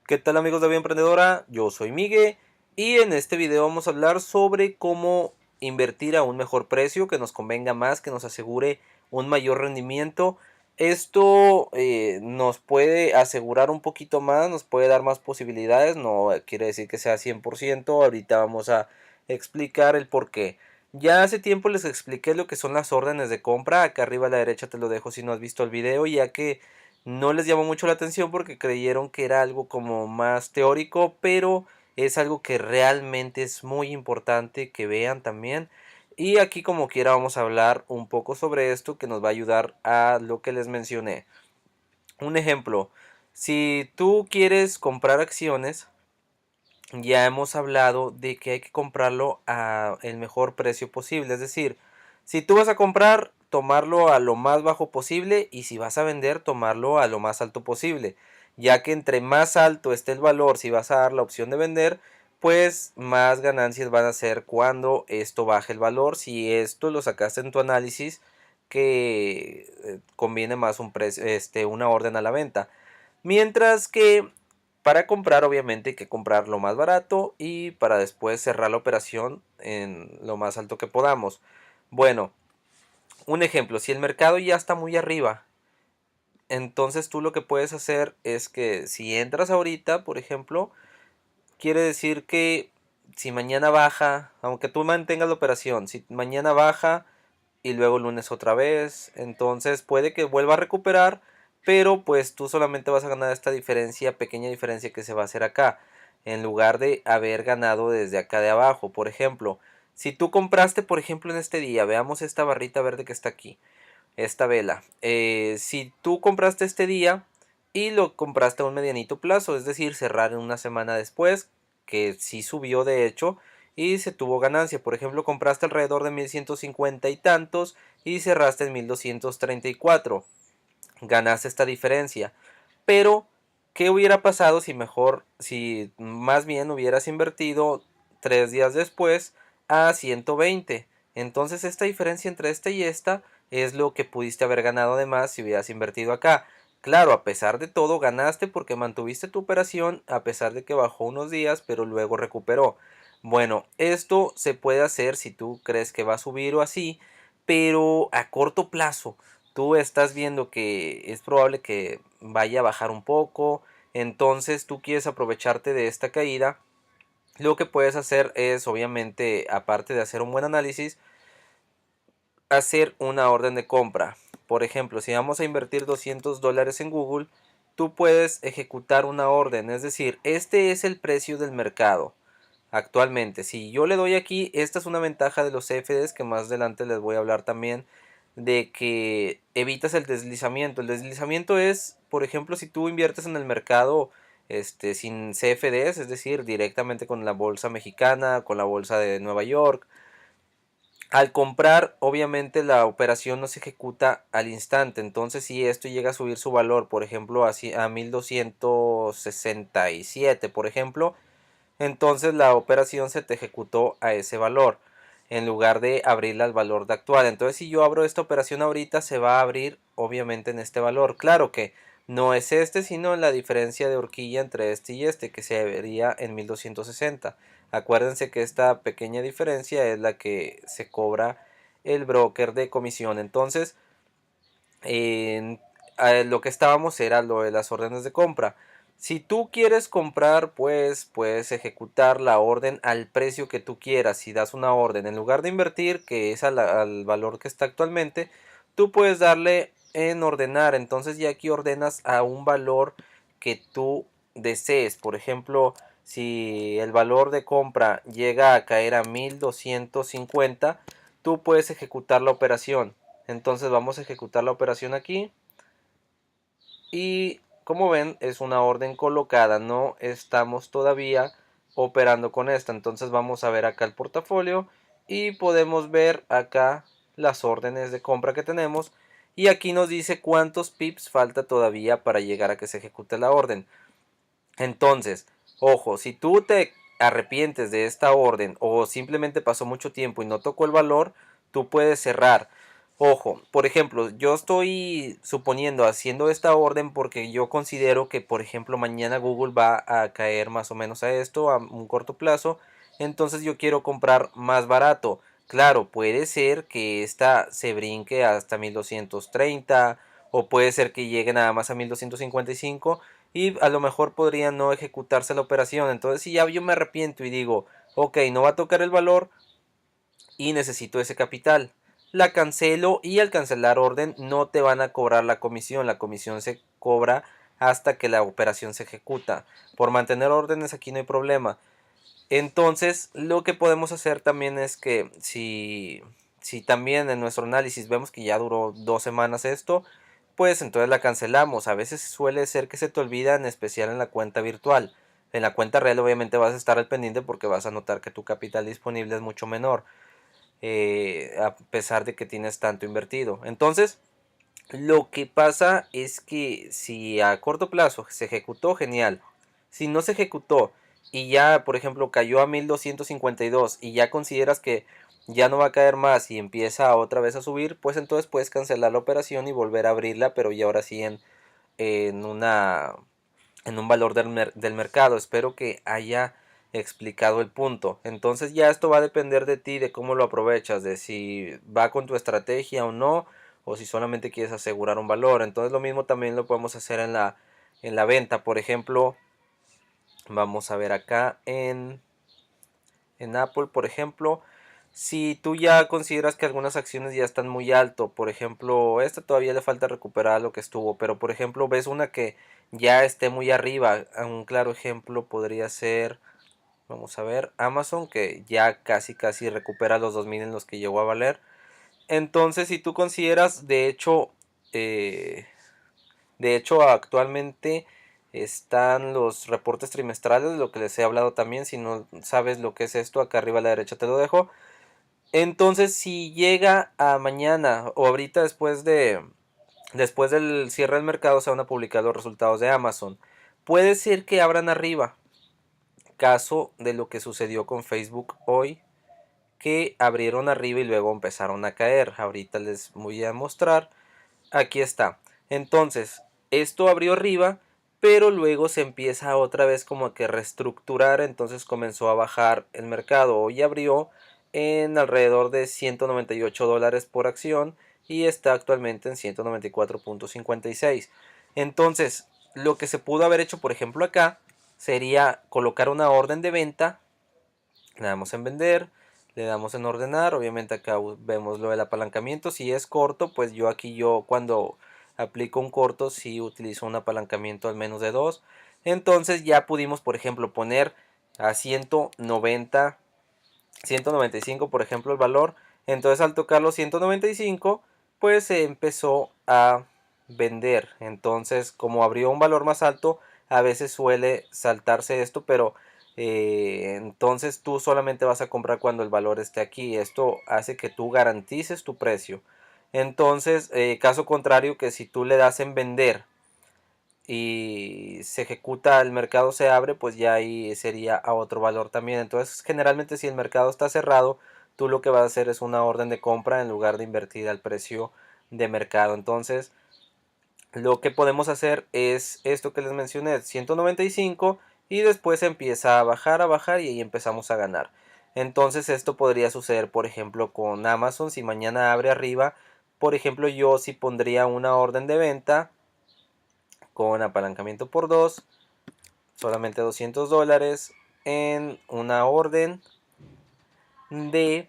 ¿Qué tal amigos de Vida Emprendedora? Yo soy Miguel y en este video vamos a hablar sobre cómo invertir a un mejor precio que nos convenga más, que nos asegure un mayor rendimiento. Esto nos puede asegurar un poquito más, nos puede dar más posibilidades, no quiere decir que sea 100%, ahorita vamos a explicar el por qué. Ya hace tiempo les expliqué lo que son las órdenes de compra, acá arriba a la derecha te lo dejo si no has visto el video, ya que no les llamó mucho la atención porque creyeron que era algo como más teórico, pero es algo que realmente es muy importante que vean también. Y aquí como quiera vamos a hablar un poco sobre esto que nos va a ayudar a lo que les mencioné. Un ejemplo, si tú quieres comprar acciones, ya hemos hablado de que hay que comprarlo a el mejor precio posible. Es decir, si tú vas a comprar, tomarlo a lo más bajo posible y si vas a vender, tomarlo a lo más alto posible. Ya que entre más alto esté el valor, si vas a dar la opción de vender, pues más ganancias van a ser cuando esto baje el valor. Si esto lo sacaste en tu análisis, que conviene más un precio, una orden a la venta. Mientras que para comprar obviamente hay que comprar lo más barato y para después cerrar la operación en lo más alto que podamos. Bueno, un ejemplo, si el mercado ya está muy arriba, entonces tú lo que puedes hacer es que si entras ahorita, por ejemplo, quiere decir que si mañana baja, aunque tú mantengas la operación, si mañana baja y luego lunes otra vez, entonces puede que vuelva a recuperar, pero pues tú solamente vas a ganar esta diferencia, pequeña diferencia que se va a hacer acá, en lugar de haber ganado desde acá de abajo. Por ejemplo, si tú compraste, por ejemplo, en este día, veamos esta barrita verde que está aquí, esta vela. Si tú compraste este día y lo compraste a un medianito plazo, es decir, cerrar en una semana después, que sí subió de hecho, y se tuvo ganancia. Por ejemplo, compraste alrededor de 1150 y tantos y cerraste en 1234. Ganaste esta diferencia. Pero, ¿qué hubiera pasado si mejor, si más bien hubieras invertido 3 días después a 120? Entonces esta diferencia entre esta y esta es lo que pudiste haber ganado de más si hubieras invertido acá. Claro, a pesar de todo ganaste porque mantuviste tu operación a pesar de que bajó unos días pero luego recuperó. Bueno, esto se puede hacer si tú crees que va a subir o así, pero a corto plazo tú estás viendo que es probable que vaya a bajar un poco, entonces tú quieres aprovecharte de esta caída. Lo que puedes hacer es, obviamente, aparte de hacer un buen análisis, hacer una orden de compra. Por ejemplo, si vamos a invertir $200 en Google, tú puedes ejecutar una orden, es decir, este es el precio del mercado actualmente. Si yo le doy aquí, esta es una ventaja de los CFDs que más adelante les voy a hablar también, de que evitas el deslizamiento. El deslizamiento es, por ejemplo, si tú inviertes en el mercado sin CFDs, es decir, directamente con la bolsa mexicana, con la bolsa de Nueva York. Al comprar, obviamente la operación no se ejecuta al instante. Entonces, si esto llega a subir su valor, por ejemplo, así a 1267, por ejemplo, entonces la operación se te ejecutó a ese valor en lugar de abrirla al valor de actual. Entonces si yo abro esta operación ahorita se va a abrir obviamente en este valor. Claro que no es este sino la diferencia de horquilla entre este y este que se vería en 1260. Acuérdense que esta pequeña diferencia es la que se cobra el broker de comisión. Entonces lo que estábamos era lo de las órdenes de compra. Si tú quieres comprar, pues puedes ejecutar la orden al precio que tú quieras. Si das una orden, en lugar de invertir, que es al valor que está actualmente, tú puedes darle en ordenar. Entonces ya aquí ordenas a un valor que tú desees. Por ejemplo, si el valor de compra llega a caer a 1250, tú puedes ejecutar la operación. Entonces vamos a ejecutar la operación aquí. Y como ven es una orden colocada, no estamos todavía operando con esta. Entonces vamos a ver acá el portafolio y podemos ver acá las órdenes de compra que tenemos. Y aquí nos dice cuántos pips falta todavía para llegar a que se ejecute la orden. Entonces, ojo, si tú te arrepientes de esta orden o simplemente pasó mucho tiempo y no tocó el valor, tú puedes cerrar. Ojo, por ejemplo, yo estoy suponiendo haciendo esta orden porque yo considero que, por ejemplo, mañana Google va a caer más o menos a esto a un corto plazo, entonces yo quiero comprar más barato. Claro, puede ser que esta se brinque hasta 1230 o puede ser que llegue nada más a 1255 y a lo mejor podría no ejecutarse la operación. Entonces, si ya yo me arrepiento y digo, ok, no va a tocar el valor, y necesito ese capital. La cancelo y al cancelar orden no te van a cobrar la comisión. La comisión se cobra hasta que la operación se ejecuta. Por mantener órdenes aquí no hay problema. Entonces lo que podemos hacer también es que si también en nuestro análisis vemos que ya duró 2 semanas esto, pues entonces la cancelamos. A veces suele ser que se te olvida, en especial en la cuenta virtual. En la cuenta real obviamente vas a estar al pendiente porque vas a notar que tu capital disponible es mucho menor, a pesar de que tienes tanto invertido. Entonces, lo que pasa es que si a corto plazo se ejecutó, genial. Si no se ejecutó y ya, por ejemplo, cayó a 1252 y ya consideras que ya no va a caer más y empieza otra vez a subir, pues entonces puedes cancelar la operación y volver a abrirla, pero ya ahora sí en una en un valor del mercado. Espero que haya explicado el punto. Entonces ya esto va a depender de ti, de cómo lo aprovechas, de si va con tu estrategia o no, o si solamente quieres asegurar un valor. Entonces lo mismo también lo podemos hacer en la venta. Por ejemplo, vamos a ver acá en Apple, por ejemplo. Si tú ya consideras que algunas acciones ya están muy alto, por ejemplo, esta todavía le falta recuperar lo que estuvo, pero por ejemplo ves una que ya esté muy arriba, un claro ejemplo podría ser, vamos a ver, Amazon, que ya casi recupera los 2000 en los que llegó a valer. Entonces, si tú consideras, eh, de hecho actualmente están los reportes trimestrales, de lo que les he hablado también. Si no sabes lo que es esto, acá arriba a la derecha te lo dejo. Entonces, si llega a mañana o ahorita después del cierre del mercado se van a publicar los resultados de Amazon. Puede ser que abran arriba, caso de lo que sucedió con Facebook hoy, que abrieron arriba y luego empezaron a caer. Ahorita les voy a mostrar. Aquí está. Entonces, esto abrió arriba, pero luego se empieza otra vez como que reestructurar, entonces comenzó a bajar el mercado. Hoy abrió en alrededor de 198 dólares por acción y está actualmente en 194.56. Entonces, lo que se pudo haber hecho, por ejemplo, acá sería colocar una orden de venta. Le damos en vender, le damos en ordenar. Obviamente acá vemos lo del apalancamiento. Si es corto, pues yo cuando aplico un corto sí utilizo un apalancamiento al menos de 2. Entonces ya pudimos, por ejemplo, poner a 195 por ejemplo el valor. Entonces al tocar los 195 pues se empezó a vender. Entonces como abrió un valor más alto, a veces suele saltarse esto, pero entonces tú solamente vas a comprar cuando el valor esté aquí. Esto hace que tú garantices tu precio. Entonces, caso contrario, que si tú le das en vender y se ejecuta, el mercado se abre, pues ya ahí sería a otro valor también. Entonces, generalmente si el mercado está cerrado, tú lo que vas a hacer es una orden de compra en lugar de invertir al precio de mercado. Entonces, lo que podemos hacer es esto que les mencioné, 195, y después empieza a bajar y ahí empezamos a ganar. Entonces esto podría suceder, por ejemplo, con Amazon. Si mañana abre arriba, por ejemplo, yo sí pondría una orden de venta con apalancamiento por 2, solamente 200 dólares en una orden de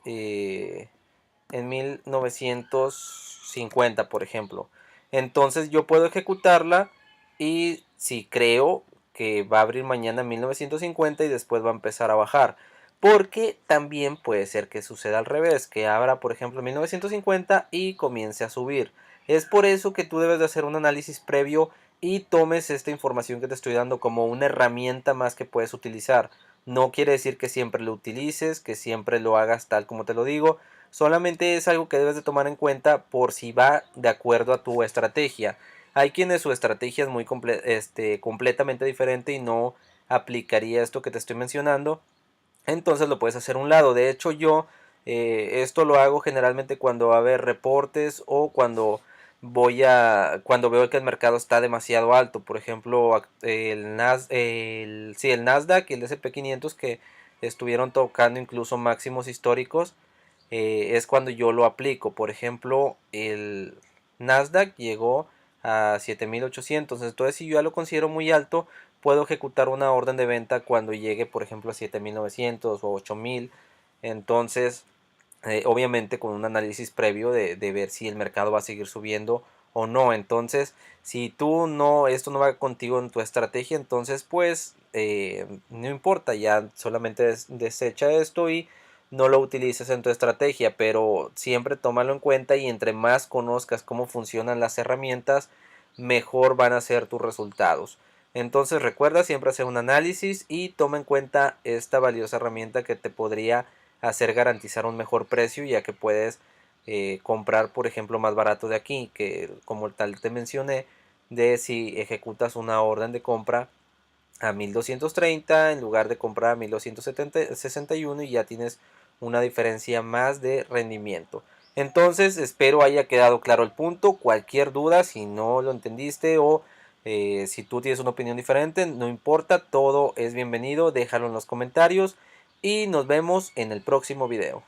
en 1950, por ejemplo. Entonces yo puedo ejecutarla y si creo que va a abrir mañana en 1950 y después va a empezar a bajar. Porque también puede ser que suceda al revés, que abra por ejemplo en 1950 y comience a subir. Es por eso que tú debes de hacer un análisis previo y tomes esta información que te estoy dando como una herramienta más que puedes utilizar. No quiere decir que siempre lo utilices, que siempre lo hagas tal como te lo digo. Solamente es algo que debes de tomar en cuenta por si va de acuerdo a tu estrategia. Hay quienes su estrategia es muy completamente diferente y no aplicaría esto que te estoy mencionando. Entonces lo puedes hacer a un lado. De hecho yo Esto lo hago generalmente cuando va a haber reportes o cuando veo que el mercado está demasiado alto. Por ejemplo, sí, el Nasdaq y el S&P 500 que estuvieron tocando incluso máximos históricos, es cuando yo lo aplico. Por ejemplo, el Nasdaq llegó a 7.800. Entonces, si yo ya lo considero muy alto, puedo ejecutar una orden de venta cuando llegue, por ejemplo, a 7.900 o 8.000. Entonces, obviamente con un análisis previo de ver si el mercado va a seguir subiendo o no. Entonces, si esto no va contigo en tu estrategia, entonces pues no importa, ya solamente desecha esto y no lo utilices en tu estrategia, pero siempre tómalo en cuenta y entre más conozcas cómo funcionan las herramientas, mejor van a ser tus resultados. Entonces recuerda siempre hacer un análisis y toma en cuenta esta valiosa herramienta que te podría hacer garantizar un mejor precio, ya que puedes comprar, por ejemplo, más barato de aquí, que como tal te mencioné, de si ejecutas una orden de compra a 1230 en lugar de comprar a 1261 y ya tienes una diferencia más de rendimiento. Entonces espero haya quedado claro el punto. Cualquier duda, si no lo entendiste o si tú tienes una opinión diferente, no importa, todo es bienvenido, déjalo en los comentarios y nos vemos en el próximo video.